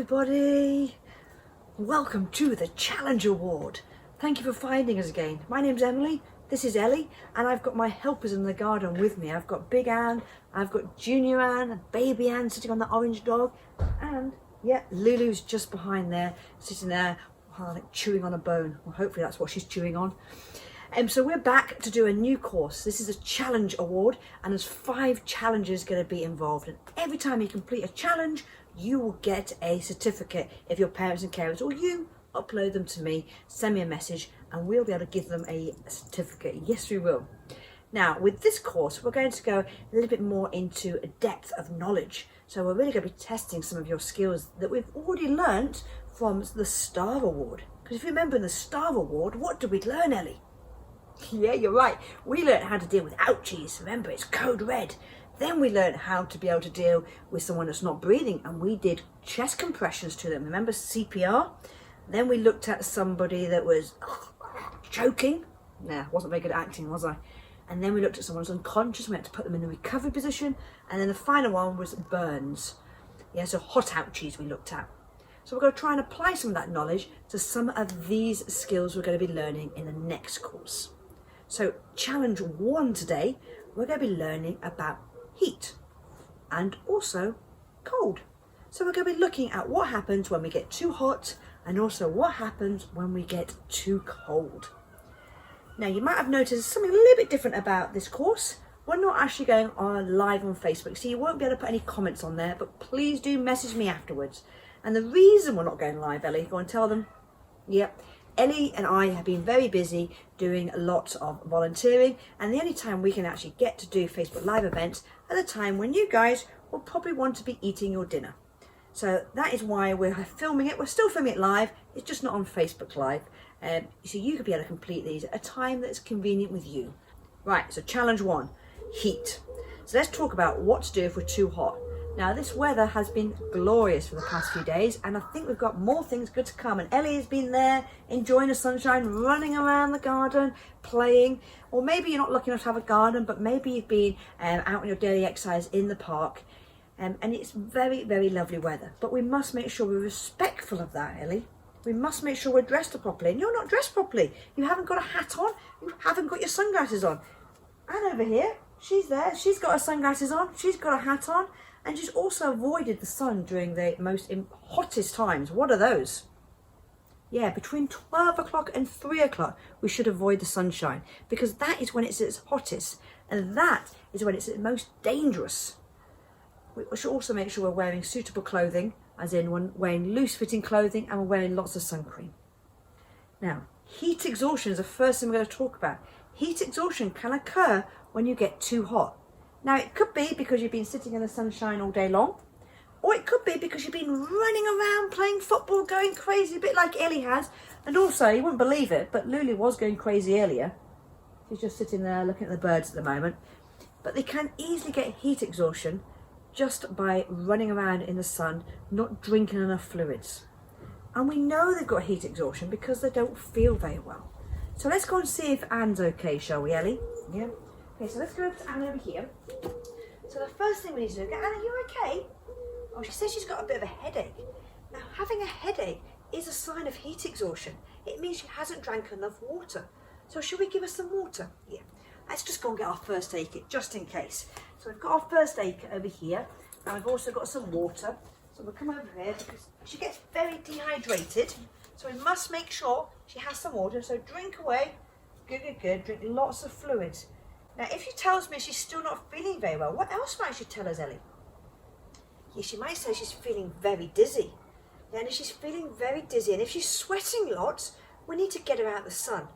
everybody. Welcome to the Challenge Award. Thank you for finding us again. My name's Emily, this is Ellie, and I've got my helpers in the garden with me. I've got Big Anne, I've got Junior Anne, and Baby Anne sitting on the orange dog, and yeah, Lulu's just behind there, sitting there, like chewing on a bone. Well, hopefully that's what she's chewing on. So we're back to do a new course. This is a challenge award, and there's 5 challenges going to be involved, and every time you complete a challenge you will get a certificate if your parents and carers, or you upload them to me, send me a message, and we'll be able to give them a certificate. Yes, we will. Now with this course we're going to go a little bit more into a depth of knowledge, so we're really going to be testing some of your skills that we've already learnt from the Star Award. Because if you remember in the Star Award, what did we learn, Ellie? Yeah, you're right. We learned how to deal with ouchies. Remember, it's code red. Then we learned how to be able to deal with someone that's not breathing, and we did chest compressions to them. Remember CPR? Then we looked at somebody that was choking. Nah, wasn't very good at acting, was I? And then we looked at someone who's unconscious. We had to put them in a recovery position. And then the final one was burns. Yeah, so hot ouchies we looked at. So we're going to try and apply some of that knowledge to some of these skills we're going to be learning in the next course. So challenge 1 today, we're going to be learning about heat and also cold. So we're going to be looking at what happens when we get too hot and also what happens when we get too cold. Now you might have noticed something a little bit different about this course. We're not actually going on live on Facebook, so you won't be able to put any comments on there, but please do message me afterwards. And the reason we're not going live, Ellie, go and tell them. Yep. Ellie and I have been very busy doing lots of volunteering, and the only time we can actually get to do Facebook Live events at the time when you guys will probably want to be eating your dinner. So that is why we're filming it. We're still filming it live, it's just not on Facebook Live. So you could be able to complete these at a time that's convenient with you. Right, so challenge 1, heat. So let's talk about what to do if we're too hot. Now this weather has been glorious for the past few days, and I think we've got more things good to come, and Ellie has been there enjoying the sunshine, running around the garden, playing. Or maybe you're not lucky enough to have a garden, but maybe you've been out on your daily exercise in the park, and it's very, very lovely weather. But we must make sure we're respectful of that, Ellie. We must make sure we're dressed properly, and you're not dressed properly. You haven't got a hat on, you haven't got your sunglasses on. And over here, she's there, she's got her sunglasses on, she's got a hat on, and she's also avoided the sun during the most hottest times. What are those? Yeah, between 12 o'clock and 3 o'clock, we should avoid the sunshine, because that is when it's at its hottest, and that is when it's at most dangerous. We should also make sure we're wearing suitable clothing, as in we're wearing loose-fitting clothing, and we're wearing lots of sun cream. Now, heat exhaustion is the first thing we're going to talk about. Heat exhaustion can occur when you get too hot. Now it could be because you've been sitting in the sunshine all day long, or it could be because you've been running around playing football, going crazy, a bit like Ellie has. And also, you wouldn't believe it, but Lulu was going crazy earlier. She's just sitting there looking at the birds at the moment. But they can easily get heat exhaustion just by running around in the sun, not drinking enough fluids. And we know they've got heat exhaustion because they don't feel very well. So let's go and see if Anne's okay, shall we, Ellie? Yeah. Okay, so let's go over to Anne over here. So the first thing we need to do, Anne, are you okay? Oh, she says she's got a bit of a headache. Now, having a headache is a sign of heat exhaustion. It means she hasn't drank enough water. So should we give her some water? Yeah. Let's just go and get our first aid kit, just in case. So we've got our first aid kit over here, and we've also got some water. So we'll come over here because she gets very dehydrated. So we must make sure she has some water. So drink away. Good, good, good. Drink lots of fluids. Now, if she tells me she's still not feeling very well, what else might she tell us, Ellie? Yeah, she might say she's feeling very dizzy. Yeah, and if she's feeling very dizzy, and if she's sweating lots, we need to get her out of the sun.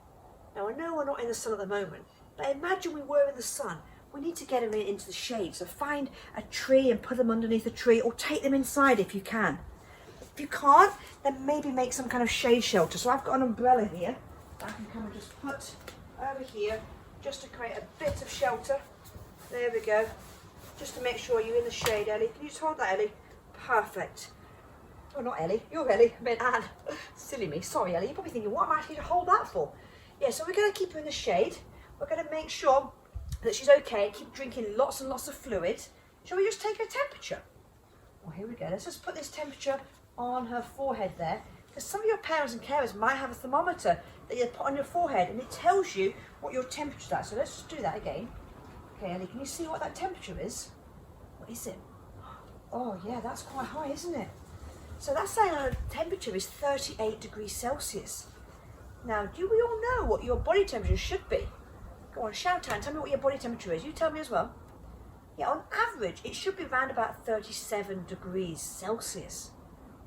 Now, I know we're not in the sun at the moment, but imagine we were in the sun. We need to get her into the shade. So find a tree and put them underneath a tree, or take them inside if you can. If you can't, then maybe make some kind of shade shelter. So I've got an umbrella here I can come and just put over here, just to create a bit of shelter. There we go. Just to make sure you're in the shade, Ellie. Can you just hold that, Ellie? Perfect. Oh, not Ellie. You're Ellie. I meant Anne. Silly me. Sorry, Ellie. You're probably thinking, what am I actually to hold that for? Yeah, so we're going to keep her in the shade. We're going to make sure that she's okay. Keep drinking lots and lots of fluid. Shall we just take her temperature? Well, here we go. Let's just put this temperature on her forehead there, because some of your parents and carers might have a thermometer that you put on your forehead and it tells you what your temperature is at. So let's just do that again. Okay, Ellie, can you see what that temperature is? What is it? Oh yeah, that's quite high, isn't it? So that's saying our temperature is 38 degrees Celsius. Now, do we all know what your body temperature should be? Go on, shout out and tell me what your body temperature is. You tell me as well. Yeah, on average, it should be around about 37 degrees Celsius.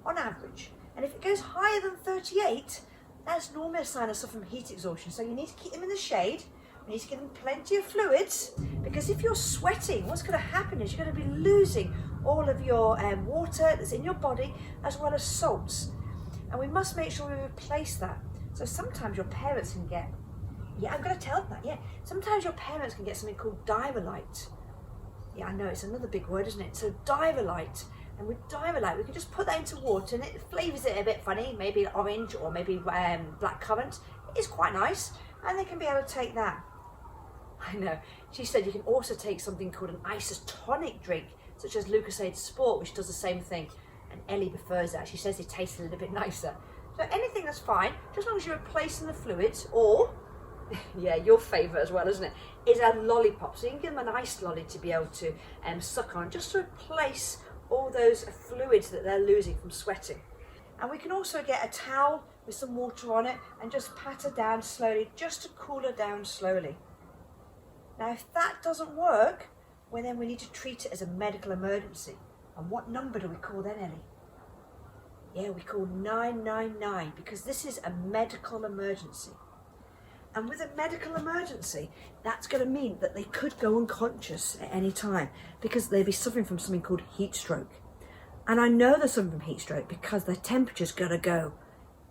On average. And if it goes higher than 38, that's normally a sign of suffering from heat exhaustion. So you need to keep them in the shade. You need to give them plenty of fluids, because if you're sweating, what's going to happen is you're going to be losing all of your water that's in your body, as well as salts. And we must make sure we replace that. So sometimes your parents can get, yeah, I'm going to tell them that, yeah. Sometimes your parents can get something called diarrhea. Yeah, I know, it's another big word, isn't it? So diarrhea. And with diarrhea, we can just put that into water and it flavours it a bit funny, maybe orange or maybe black currant. It's quite nice, and they can be able to take that. I know. She said you can also take something called an isotonic drink, such as Lucozade Sport, which does the same thing. And Ellie prefers that. She says it tastes a little bit nicer. So anything that's fine, just as long as you're replacing the fluids, or, yeah, your favourite as well, isn't it, is a lollipop. So you can give them an iced lolly to be able to suck on, just to replace all those fluids that they're losing from sweating. And we can also get a towel with some water on it and just pat her down slowly, just to cool her down slowly. Now, if that doesn't work, well, then we need to treat it as a medical emergency. And what number do we call then, Ellie? Yeah, we call 999, because this is a medical emergency. And with a medical emergency, that's going to mean that they could go unconscious at any time, because they'll be suffering from something called heat stroke. And I know they're suffering from heat stroke because their temperature's going to go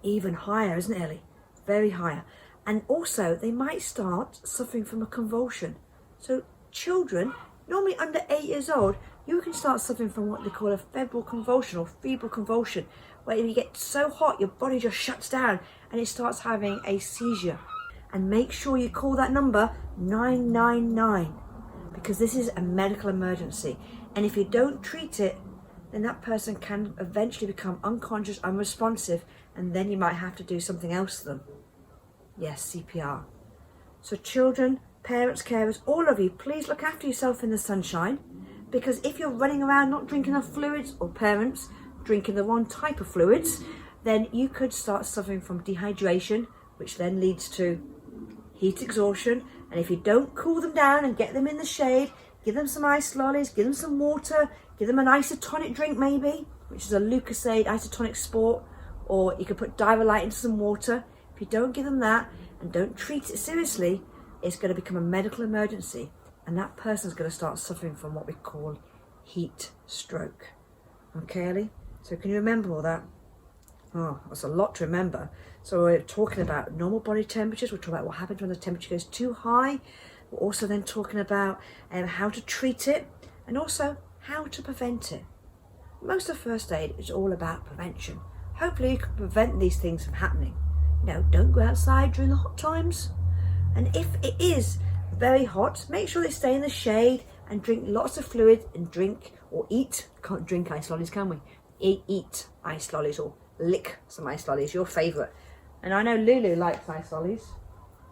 even higher, isn't it, Ellie? Very higher. And also, they might start suffering from a convulsion. So children, normally under 8 years old, you can start suffering from what they call a febrile convulsion or febrile convulsion, where if you get so hot, your body just shuts down and it starts having a seizure. And make sure you call that number 999, because this is a medical emergency. And if you don't treat it, then that person can eventually become unconscious, unresponsive, and then you might have to do something else to them. Yes, CPR. So children, parents, carers, all of you, please look after yourself in the sunshine, because if you're running around not drinking enough fluids, or parents drinking the wrong type of fluids, then you could start suffering from dehydration, which then leads to heat exhaustion. And if you don't cool them down and get them in the shade, give them some ice lollies, give them some water, give them an isotonic drink maybe, which is a Lucozade Isotonic Sport, or you could put Diarrhea into some water. If you don't give them that and don't treat it seriously, it's going to become a medical emergency, and that person's going to start suffering from what we call heat stroke. Okay, Ellie? So can you remember all that? Oh, that's a lot to remember. So we're talking about normal body temperatures. We're talking about what happens when the temperature goes too high. We're also then talking about how to treat it, and also how to prevent it. Most of first aid is all about prevention. Hopefully you can prevent these things from happening. You know, don't go outside during the hot times. And if it is very hot, make sure they stay in the shade and drink lots of fluid, and drink or eat. Can't drink ice lollies, can we? Eat ice lollies or lick some ice lollies, your favourite. And I know Lulu likes ice lollies.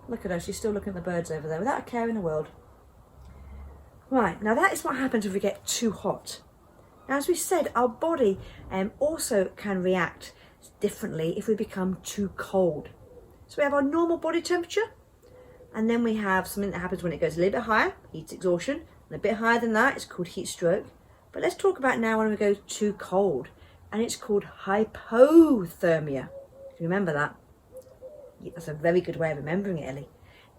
Look at her, she's still looking at the birds over there without a care in the world. Right, now that is what happens if we get too hot. Now, as we said, our body also can react differently if we become too cold. So we have our normal body temperature, and then we have something that happens when it goes a little bit higher, heat exhaustion, and a bit higher than that, it's called heat stroke. But let's talk about now when we go too cold, and it's called hypothermia. Do you remember that? That's a very good way of remembering it, Ellie.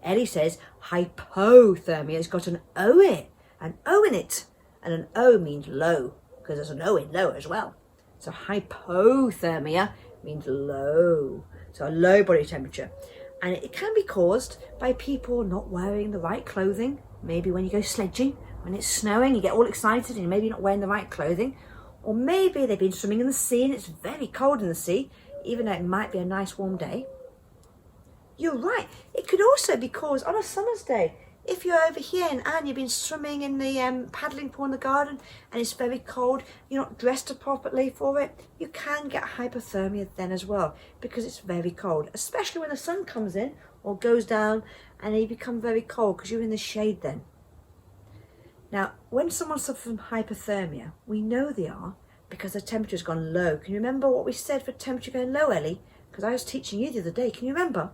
Ellie says hypothermia has got an O in it, and an O means low, because there's an O in low as well. So hypothermia means low, so a low body temperature. And it can be caused by people not wearing the right clothing. Maybe when you go sledging, when it's snowing, you get all excited and maybe you're not wearing the right clothing. Or maybe they've been swimming in the sea and it's very cold in the sea, even though it might be a nice warm day. You're right, it could also be caused on a summer's day. if you're over here and you've been swimming in the paddling pool in the garden and it's very cold, you're not dressed appropriately for it, you can get hypothermia then as well, because it's very cold, especially when the sun comes in or goes down and you become very cold because you're in the shade then. Now, when someone suffers from hypothermia, we know they are because the temperature's gone low. Can you remember what we said for temperature going low, Ellie? Because I was teaching you the other day. Can you remember?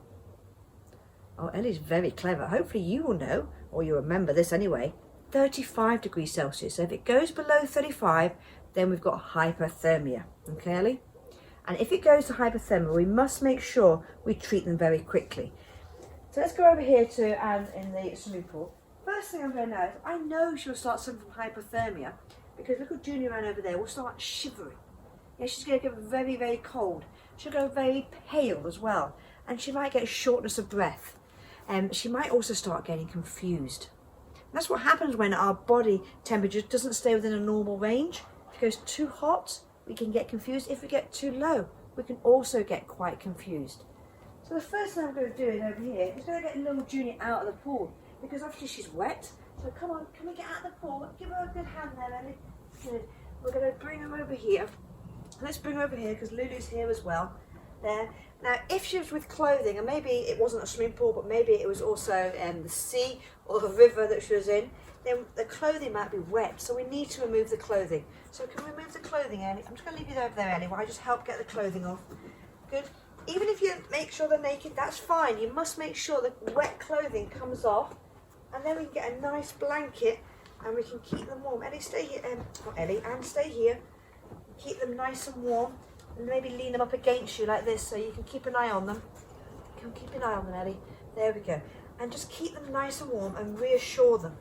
Oh, Ellie's very clever. Hopefully you will know, or you remember this anyway. 35 degrees Celsius. So if it goes below 35, then we've got hypothermia. Okay, Ellie? And if it goes to hypothermia, we must make sure we treat them very quickly. So let's go over here to Anne in the swimming pool. First thing I'm going to know is I know she'll start suffering from hypothermia because little Junior Anne over there will start shivering. Yeah, she's going to get very, very cold. She'll go very pale as well. And she might get shortness of breath. She might also start getting confused. That's what happens when our body temperature doesn't stay within a normal range. If it goes too hot, we can get confused. If we get too low, we can also get quite confused. So the first thing I'm going to do is over here is going to get little Junior out of the pool because obviously she's wet. So come on, can we get out of the pool? Give her a good hand there, Ellie. Good. We're going to bring her over here. Let's bring her over here because Lulu's here as well. There. Now, if she was with clothing, and maybe it wasn't a swimming pool, but maybe it was also the sea or the river that she was in, then the clothing might be wet, so we need to remove the clothing. So can we remove the clothing, Ellie? I'm just going to leave you over there, Ellie, while I just help get the clothing off. Good. Even if you make sure they're naked, that's fine. You must make sure the wet clothing comes off, and then we can get a nice blanket, and we can keep them warm. Ellie, stay here. Not Ellie, Anne, stay here. Keep them nice and warm. And maybe lean them up against you like this so you can keep an eye on them. Come keep an eye on them, Ellie. There we go. And just keep them nice and warm and reassure them.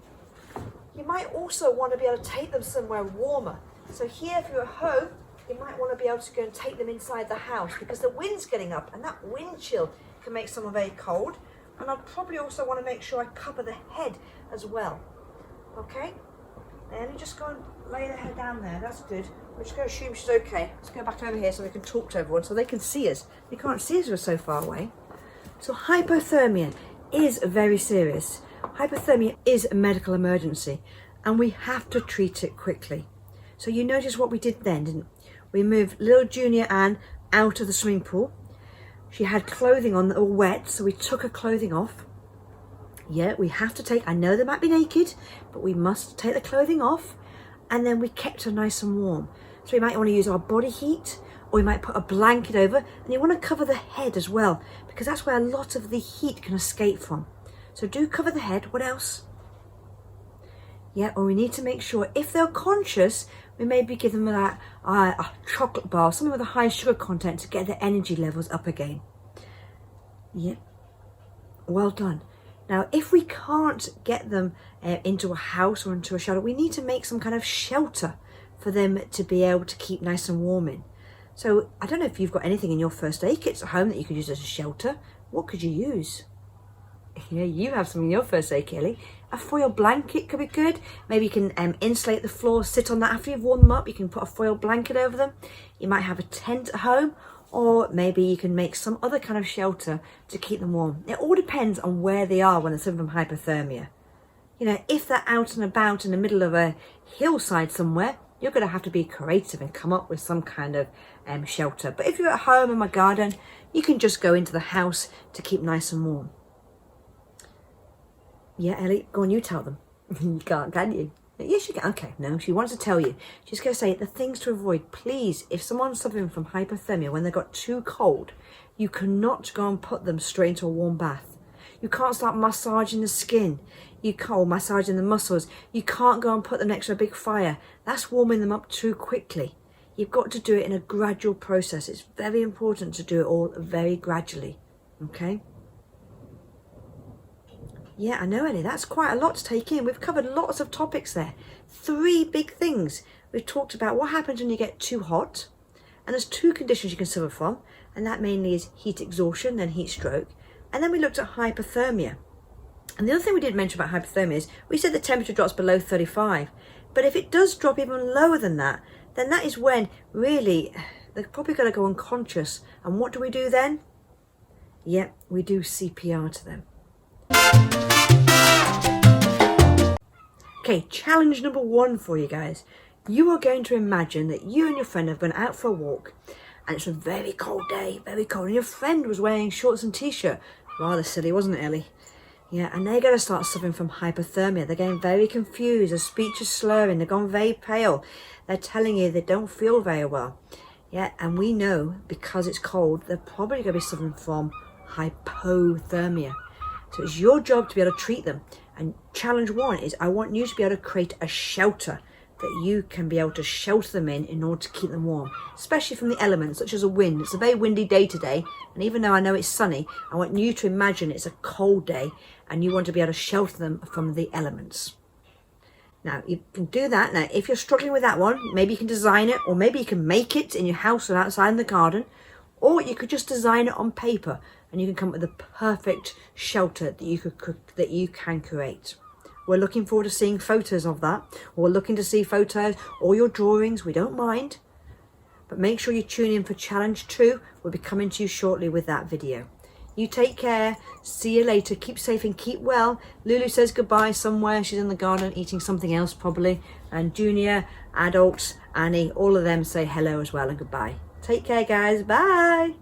You might also want to be able to take them somewhere warmer. So here, if you're at home, you might want to be able to go and take them inside the house because the wind's getting up and that wind chill can make someone very cold. And I'd probably also want to make sure I cover the head as well. Okay? Then you just go and lay the head down there. That's good. We're just going to assume she's okay. Let's go back over here so we can talk to everyone so they can see us. They can't see us, we're so far away. So hypothermia is very serious. Hypothermia is a medical emergency and we have to treat it quickly. So you notice what we did then, didn't we? We moved little Junior Anne out of the swimming pool. She had clothing on that were wet, so we took her clothing off. Yeah, we have to take, I know they might be naked, but we must take the clothing off. And then we kept her nice and warm. So we might want to use our body heat, or we might put a blanket over, and you want to cover the head as well, because that's where a lot of the heat can escape from. So do cover the head. What else? Yeah, or we need to make sure if they're conscious, we maybe give them a chocolate bar, something with a high sugar content to get their energy levels up again. Yeah, well done. Now, if we can't get them into a house or into a shelter, we need to make some kind of shelter for them to be able to keep nice and warm in. So I don't know if you've got anything in your first aid kits at home that you could use as a shelter. What could you use? Yeah, you have some in your first aid kit, Ellie. A foil blanket could be good. Maybe you can insulate the floor, sit on that. After you've warmed them up, you can put a foil blanket over them. You might have a tent at home, or maybe you can make some other kind of shelter to keep them warm. It all depends on where they are when they're suffering from hypothermia. You know, if they're out and about in the middle of a hillside somewhere, you're going to have to be creative and come up with some kind of shelter. But if you're at home in my garden, you can just go into the house to keep nice and warm. Yeah, Ellie, go on, you tell them. You can't, can you? Yes, you can. Okay, no, she wants to tell you. She's going to say the things to avoid. Please, if someone's suffering from hypothermia when they got too cold, you cannot go and put them straight into a warm bath. You can't start massaging the skin. You can't massaging the muscles. You can't go and put them next to a big fire. That's warming them up too quickly. You've got to do it in a gradual process. It's very important to do it all very gradually. Okay? Yeah, I know, Ellie, that's quite a lot to take in. We've covered lots of topics there. 3 big things. We've talked about what happens when you get too hot. And there's 2 conditions you can suffer from. And that mainly is heat exhaustion and heat stroke. And then we looked at hypothermia. And the other thing we didn't mention about hypothermia is we said the temperature drops below 35. But if it does drop even lower than that, then that is when really they're probably going to go unconscious. And what do we do then? Yep, we do CPR to them. Okay, challenge number 1 for you guys. You are going to imagine that you and your friend have gone out for a walk and it's a very cold day, very cold, and your friend was wearing shorts and t-shirt. Rather silly, wasn't it, Ellie? Yeah, and they're going to start suffering from hypothermia. They're getting very confused, their speech is slurring, they're gone very pale. They're telling you they don't feel very well. Yeah, and we know because it's cold, they're probably going to be suffering from hypothermia. So it's your job to be able to treat them. And challenge 1 is I want you to be able to create a shelter that you can be able to shelter them in order to keep them warm, especially from the elements such as a wind. It's a very windy day today, and even though I know it's sunny, I want you to imagine it's a cold day and you want to be able to shelter them from the elements. Now you can do that. Now if you're struggling with that one, maybe you can design it, or maybe you can make it in your house or outside in the garden, or you could just design it on paper and you can come up with the perfect shelter that you can create. We're looking forward to seeing photos of that, or we're looking to see photos or your drawings. We don't mind, but make sure you tune in for challenge 2. We'll be coming to you shortly with that video. You take care, see you later, keep safe and keep well. Lulu says goodbye somewhere, she's in the garden eating something else probably, and Junior, adults, Annie, all of them say hello as well and goodbye. Take care guys, bye.